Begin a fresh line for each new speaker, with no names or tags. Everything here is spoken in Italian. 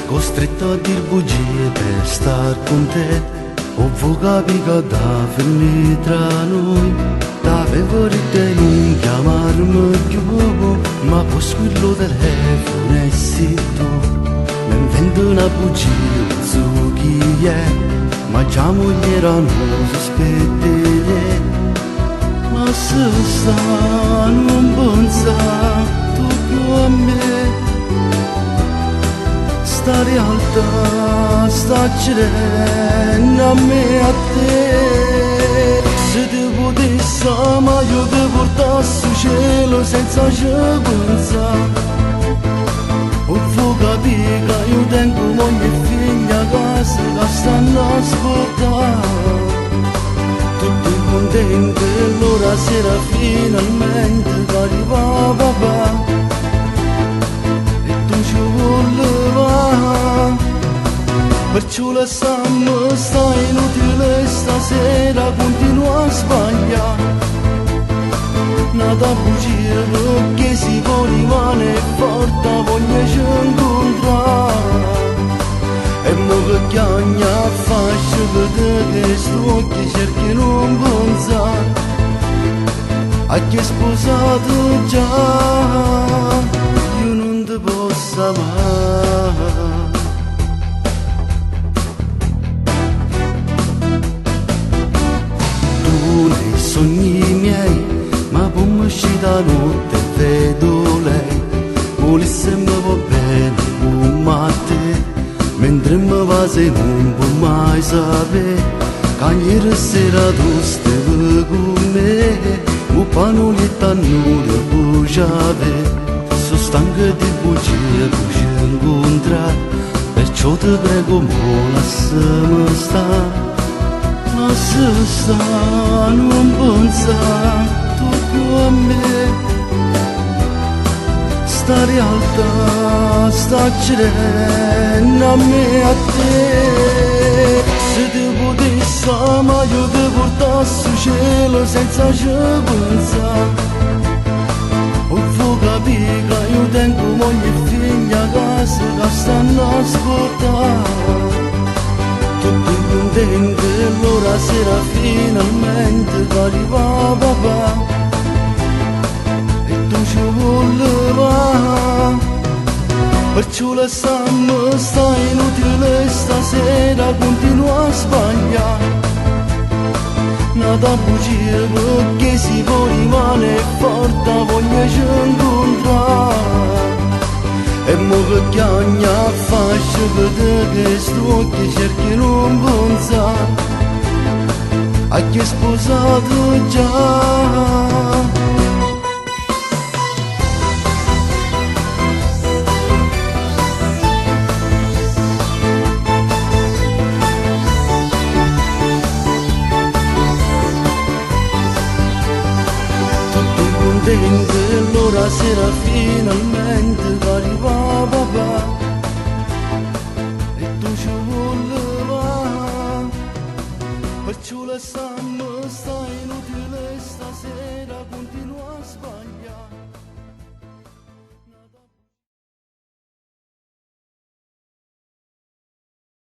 costretto a dir bugie per star con te. Ho capito da finire tra noi, t'avevo ritenuto chiamarmi più, ma poi squillo telefono e sei tu. Mi invento una bugia, so chi è, ma già moglie non sospettere. Ma se sta, non pensa tu più a me. Sta realtà sta girando a me e a te. Se ti potessi ma io ti portassi al cielo senza ci pensare. Ho capito che io tengo moglie e figlia a casa che stanno a ascoltare. Tutti contenti e l'ora sera finalmente che arriva papà. Perciò lasciamo, sta inutile stasera, continua a sbagliare. Nata bugia perché si può rimane forte, voglio incontrare. E mo che chiagna faccio vedere che sto occhi cerchi non pensare. A chi è sposato già, io non ti posso amare. Nei sogni miei, ma poi mi uscì da notte e vedo lei. Volesse mi va bene come a te, mentre mi va se non può mai sapere. Che ieri sera tu stavi con me, un panoletta non ti puoi. Sono stanco di bugie che ci incontrare, perciò ti prego mo lasciami stare. Ma se sta, non pensa tu più a me. Sta realtà sta girando a me e a te. Se ti potessi ma io ti portassi al cielo senza ci pensare. Ho capito che io tengo moglie e figlia a casa che stanno a ascoltare. Tutti contenti e l'ora sera finalmente che arriva papà. E tu ci voleva, perciò lasciamo, sta inutile stasera, continua a sbagliare. Nata bugia perché si può rimane forte, voglio incontrare. E mo che chiagna faccio vedere che sto occhi cerchi non pensare. A chi è sposato già. E l'ora sera finalmente che arriva papà. E tu ci voleva, perciò la